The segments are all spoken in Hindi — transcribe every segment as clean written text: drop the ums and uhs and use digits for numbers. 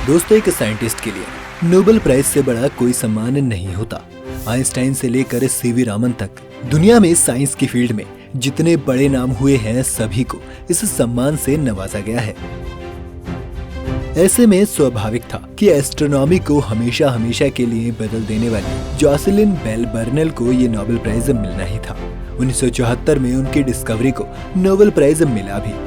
दोस्तों, एक साइंटिस्ट के लिए नोबेल प्राइज से बड़ा कोई सम्मान नहीं होता। आइंस्टाइन से लेकर सीवी रामन तक दुनिया में साइंस की फील्ड में जितने बड़े नाम हुए हैं, सभी को इस सम्मान से नवाजा गया है। ऐसे में स्वाभाविक था कि एस्ट्रोनॉमी को हमेशा हमेशा के लिए बदल देने वाली जॉसलिन बेल बर्नल को ये नोबेल प्राइज मिलना ही था। 1974 में उनकी डिस्कवरी को नोबेल प्राइज मिला भी,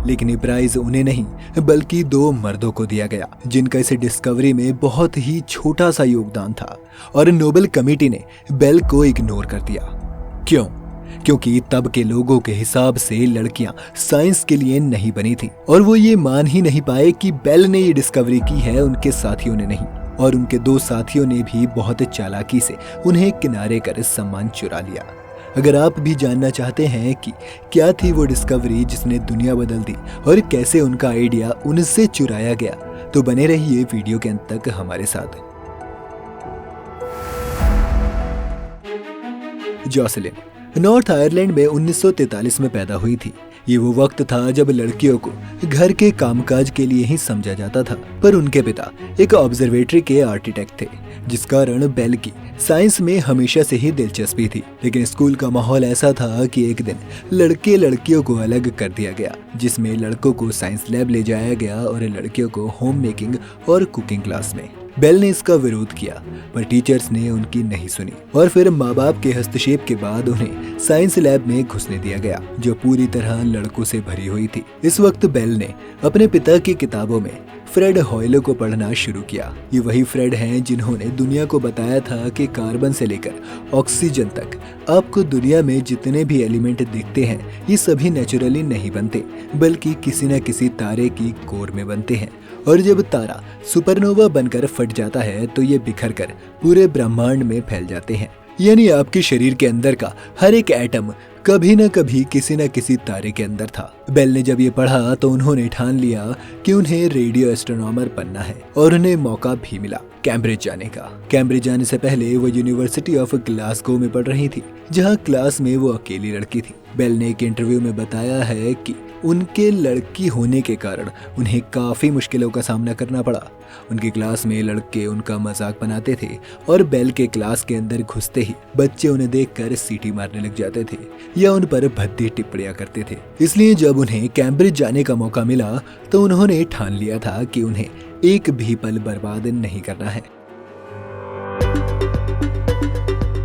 लेकिन ये प्राइज उन्हें नहीं बल्कि दो मर्दों को दिया गया जिनका इस डिस्कवरी में बहुत ही छोटा सा योगदान था, और नोबेल कमेटी ने बेल को इग्नोर कर दिया। क्यों? क्योंकि तब के लोगों के हिसाब से लड़कियां साइंस के लिए नहीं बनी थी, और वो ये मान ही नहीं पाए कि बेल ने ये डिस्कवरी की है, उनके साथियों ने नहीं। और उनके दो साथियों ने भी बहुत चालाकी से उन्हें किनारे कर सम्मान चुरा लिया। अगर आप भी जानना चाहते हैं कि क्या थी वो डिस्कवरी जिसने दुनिया बदल दी और कैसे उनका आइडिया उनसे चुराया गया, तो बने रहिए वीडियो के अंत तक हमारे साथ। जॉसलिन नॉर्थ आयरलैंड में 1943 में पैदा हुई थी। ये वो वक्त था जब लड़कियों को घर के कामकाज के लिए ही समझा जाता था, पर उनके पिता एक ऑब्जर्वेटरी के आर्किटेक्ट थे, जिस कारण बेल की साइंस में हमेशा से ही दिलचस्पी थी। लेकिन स्कूल का माहौल ऐसा था कि एक दिन लड़के लड़कियों को अलग कर दिया गया, जिसमें लड़कों को साइंस लैब ले जाया गया और लड़कियों को होम मेकिंग और कुकिंग क्लास में। बेल ने इसका विरोध किया, पर टीचर्स ने उनकी नहीं सुनी, और फिर माँ बाप के हस्तक्षेप के बाद उन्हें साइंस लैब में घुसने दिया गया, जो पूरी तरह लड़कों से भरी हुई थी। इस वक्त बेल ने अपने पिता की किताबों में फ्रेड हॉयले को पढ़ना शुरू किया। ये वही फ्रेड हैं जिन्होंने दुनिया को बताया था कि कार्बन से लेकर ऑक्सीजन तक आपको दुनिया में जितने भी एलिमेंट दिखते हैं, ये सभी नेचुरली नहीं बनते, बल्कि किसी न किसी तारे की कोर में बनते हैं। और जब तारा सुपरनोवा बनकर फट जाता है तो ये बिखर कर पूरे ब्रह्मांड में फैल जाते हैं। यानी आपके शरीर के अंदर का हर एक एटम कभी न कभी किसी न किसी तारे के अंदर था। बेल ने जब ये पढ़ा तो उन्होंने ठान लिया कि उन्हें रेडियो एस्ट्रोनॉमर बनना है, और उन्हें मौका भी मिला कैम्ब्रिज जाने का। कैम्ब्रिज जाने से पहले वो यूनिवर्सिटी ऑफ ग्लासगो में पढ़ रही थी, जहाँ क्लास में वो अकेली लड़की थी। बेल ने एक इंटरव्यू में बताया है कि उनके लड़की होने के कारण उन्हें काफी मुश्किलों का सामना करना पड़ा। उनकी क्लास में लड़के उनका मजाक बनाते थे, और बेल के क्लास के अंदर घुसते ही बच्चे उन्हें देखकर सीटी मारने लग जाते थे या उन पर भद्दी टिप्पणियां करते थे। इसलिए जब उन्हें कैम्ब्रिज जाने का मौका मिला तो उन्होंने ठान लिया था कि उन्हें एक भी पल बर्बाद नहीं करना है।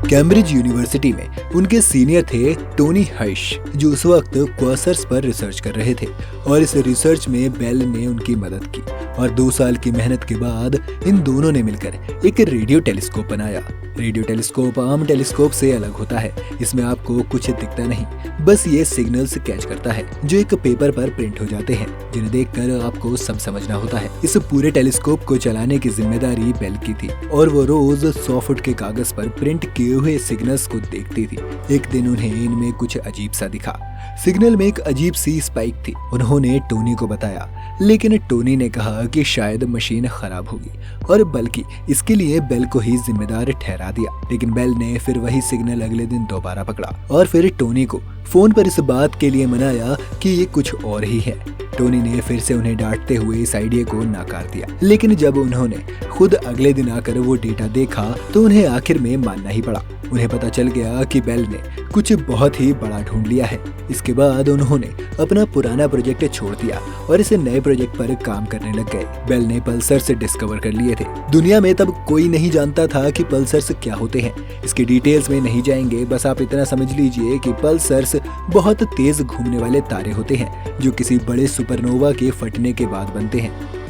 कैम्ब्रिज यूनिवर्सिटी में उनके सीनियर थे टोनी हर्श, जो उस वक्त क्वासर्स पर रिसर्च कर रहे थे, और इस रिसर्च में बेल ने उनकी मदद की। और 2 साल की मेहनत के बाद इन दोनों ने मिलकर एक रेडियो टेलीस्कोप बनाया। रेडियो टेलीस्कोप आम टेलीस्कोप से अलग होता है। इसमें आपको कुछ दिखता नहीं, बस ये सिग्नल्स कैच करता है जो एक पेपर पर प्रिंट हो जाते हैं, जिन्हें देखकर आपको सब समझना होता है। इस पूरे टेलीस्कोप को चलाने की जिम्मेदारी बेल की थी, और वो रोज 100 फुट के कागज पर प्रिंट किए हुए सिग्नल्स को देखती थी। एक दिन उन्हें इनमें कुछ अजीब सा दिखा। सिग्नल में एक अजीब सी स्पाइक थी। उन्होंने टोनी को बताया, लेकिन टोनी ने कहा कि शायद मशीन खराब होगी, और बल्कि इसके लिए बेल को ही जिम्मेदार ठहरा दिया। लेकिन बेल ने फिर वही सिग्नल अगले दिन दोबारा पकड़ा, और फिर टोनी को फोन पर इस बात के लिए मनाया कि ये कुछ और ही है। टोनी ने फिर से उन्हें डांटते हुए इस आइडिया को नकार दिया, लेकिन जब उन्होंने खुद अगले दिन आकर वो डेटा देखा तो उन्हें आखिर में मानना ही पड़ा। उन्हें पता चल गया कि बेल ने कुछ बहुत ही बड़ा ढूंढ लिया है। इसके बाद उन्होंने अपना पुराना प्रोजेक्ट छोड़ दिया और इस नए प्रोजेक्ट पर काम करने लग गए। बेल ने पल्सर्स डिस्कवर कर लिए थे। दुनिया में तब कोई नहीं जानता था कि पल्सर्स क्या होते हैं। इसकी डिटेल्स में नहीं जाएंगे, बस आप इतना समझ लीजिए कि पल्सर्स बहुत तेज घूमने वाले तारे होते हैं जो किसी बड़े सुपरनोवा के फटने के बाद बनते हैं।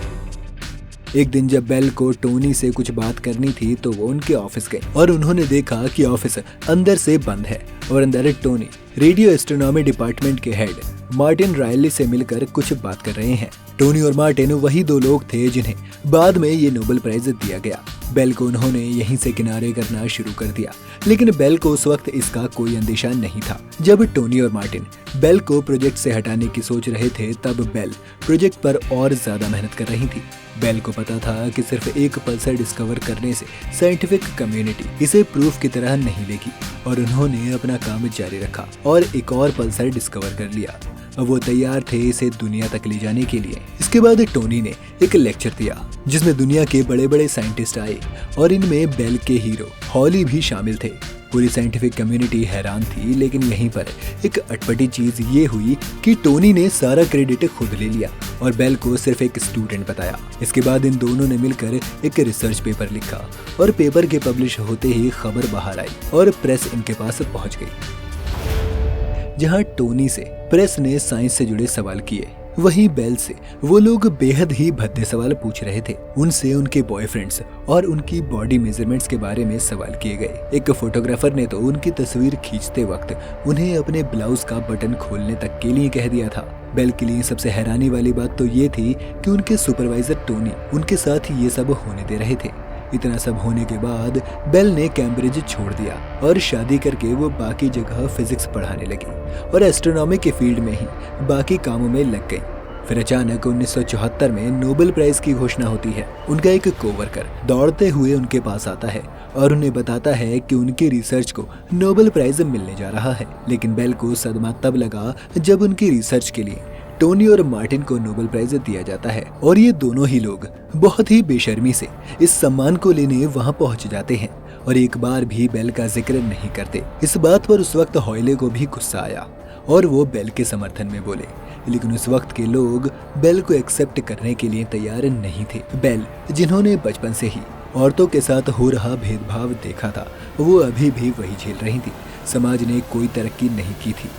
एक दिन जब बेल को टोनी से कुछ बात करनी थी तो वो उनके ऑफिस गए, और उन्होंने देखा कि ऑफिस अंदर से बंद है, और अंदर टोनी रेडियो एस्ट्रोनॉमी डिपार्टमेंट के हेड मार्टिन रायली से मिलकर कुछ बात कर रहे हैं। टोनी और मार्टिन वही 2 लोग थे जिन्हें बाद में ये नोबेल प्राइज दिया गया। बेल को उन्होंने यहीं से किनारे करना शुरू कर दिया, लेकिन बेल को उस वक्त इसका कोई अंदेशा नहीं था। जब टोनी और मार्टिन बेल को प्रोजेक्ट से हटाने की सोच रहे थे, तब बेल प्रोजेक्ट पर और ज्यादा मेहनत कर रही थी। बेल को पता था कि सिर्फ एक पल्सर डिस्कवर करने से साइंटिफिक कम्युनिटी इसे प्रूफ की तरह नहीं लेगी, और उन्होंने अपना काम जारी रखा और एक और पल्सर डिस्कवर कर लिया। अब वो तैयार थे इसे दुनिया तक ले जाने के लिए। इसके बाद टोनी ने एक लेक्चर दिया जिसमें दुनिया के बड़े बड़े साइंटिस्ट आए और इनमें बेल के हीरो हॉली भी शामिल थे। पूरी साइंटिफिक कम्युनिटी हैरान थी, लेकिन यहीं पर एक अटपटी चीज ये हुई कि टोनी ने सारा क्रेडिट खुद ले लिया और बेल को सिर्फ एक स्टूडेंट बताया। इसके बाद इन दोनों ने मिलकर एक रिसर्च पेपर लिखा और पेपर के पब्लिश होते ही खबर बाहर आई और प्रेस इनके पास पहुंच गई। जहां टोनी से प्रेस ने साइंस से जुड़े सवाल किए, वहीं बेल से वो लोग बेहद ही भद्दे सवाल पूछ रहे थे। उनसे उनके बॉयफ्रेंड्स और उनकी बॉडी मेजरमेंट्स के बारे में सवाल किए गए। एक फोटोग्राफर ने तो उनकी तस्वीर खींचते वक्त उन्हें अपने ब्लाउज का बटन खोलने तक के लिए कह दिया था। बेल के लिए सबसे हैरानी वाली बात तो ये थी कि उनके सुपरवाइजर टोनी उनके साथ ये सब होने दे रहे थे। इतना सब होने के बाद बेल ने कैम्ब्रिज छोड़ दिया और शादी करके वो बाकी जगह फिजिक्स पढ़ाने लगी और एस्ट्रोनॉमी के फील्ड में ही बाकी कामों में लग गई। फिर अचानक 1974 में नोबेल प्राइज की घोषणा होती है। उनका एक कोवर्कर दौड़ते हुए उनके पास आता है और उन्हें बताता है कि उनकी रिसर्च को नोबेल प्राइज मिलने जा रहा है। लेकिन बेल को सदमा तब लगा जब उनकी रिसर्च के लिए टोनी और मार्टिन को नोबेल प्राइज दिया जाता है और ये दोनों ही लोग बहुत ही बेशर्मी से इस सम्मान को लेने वहां पहुंच जाते हैं और एक बार भी बेल का जिक्र नहीं करते। इस बात पर उस वक्त हॉयले को भी गुस्सा आया और वो बेल के समर्थन में बोले, लेकिन उस वक्त के लोग बेल को एक्सेप्ट करने के लिए तैयार नहीं थे। बेल, जिन्होंने बचपन से ही औरतों के साथ हो रहा भेदभाव देखा था, वो अभी भी वही झेल रही थी। समाज ने कोई तरक्की नहीं की थी।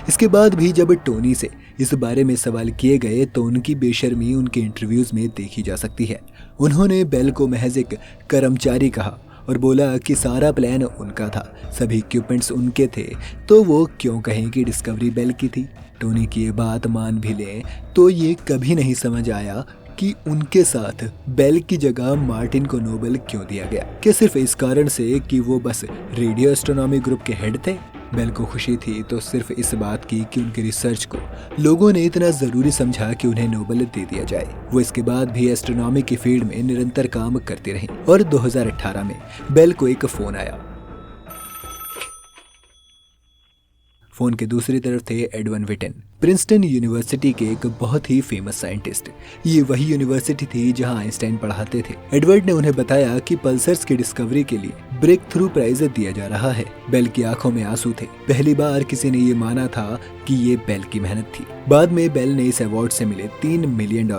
इसके बाद भी जब टोनी से इस बारे में सवाल किए गए तो उनकी बेशर्मी उनके इंटरव्यूज में देखी जा सकती है। उन्होंने बेल को महज एक कर्मचारी कहा और बोला कि सारा प्लान उनका था, सभी इक्विपमेंट्स उनके थे, तो वो क्यों कहें कि डिस्कवरी बेल की थी। टोनी की ये बात मान भी लें तो ये कभी नहीं समझ आया कि उनके साथ बेल की जगह मार्टिन को नोबेल क्यों दिया गया। क्या सिर्फ इस कारण से कि वो बस रेडियो एस्ट्रोनॉमी ग्रुप के हेड थे? बेल को खुशी थी तो सिर्फ इस बात की कि उनकी रिसर्च को लोगों ने इतना जरूरी समझा कि उन्हें नोबेल दे दिया जाए। वो इसके बाद भी एस्ट्रोनॉमी की फील्ड में निरंतर काम करती रही और 2018 में बेल को एक फोन आया। फोन के दूसरी तरफ थे एडवन विटन, प्रिंसटन यूनिवर्सिटी के एक बहुत ही फेमस साइंटिस्ट। ये वही यूनिवर्सिटी थी जहां आइंस्टाइन पढ़ाते थे। एडवर्ड ने उन्हें बताया कि पल्सर्स की डिस्कवरी के लिए ब्रेक थ्रू प्राइज दिया जा रहा है। बेल की आंखों में आंसू थे। पहली बार किसी ने ये माना था कि ये बेल की मेहनत थी। बाद में बेल ने इस अवार्ड से मिले $3 मिलियन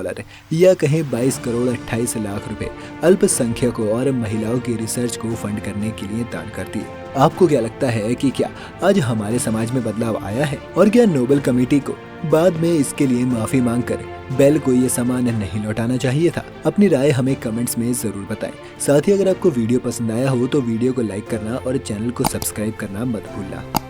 या कहें 22 करोड़ 28 लाख रुपए अल्पसंख्यकों और महिलाओं की रिसर्च को फंड करने के लिए दान कर दिए। आपको क्या लगता है कि क्या आज हमारे समाज में बदलाव आया है और क्या नोबेल कमेटी को बाद में इसके लिए माफी मांगकर बेल को ये सम्मान नहीं लौटाना चाहिए था? अपनी राय हमें कमेंट्स में जरूर बताएं। साथ ही अगर आपको वीडियो पसंद आया हो तो वीडियो को लाइक करना और चैनल को सब्सक्राइब करना मत भूलना।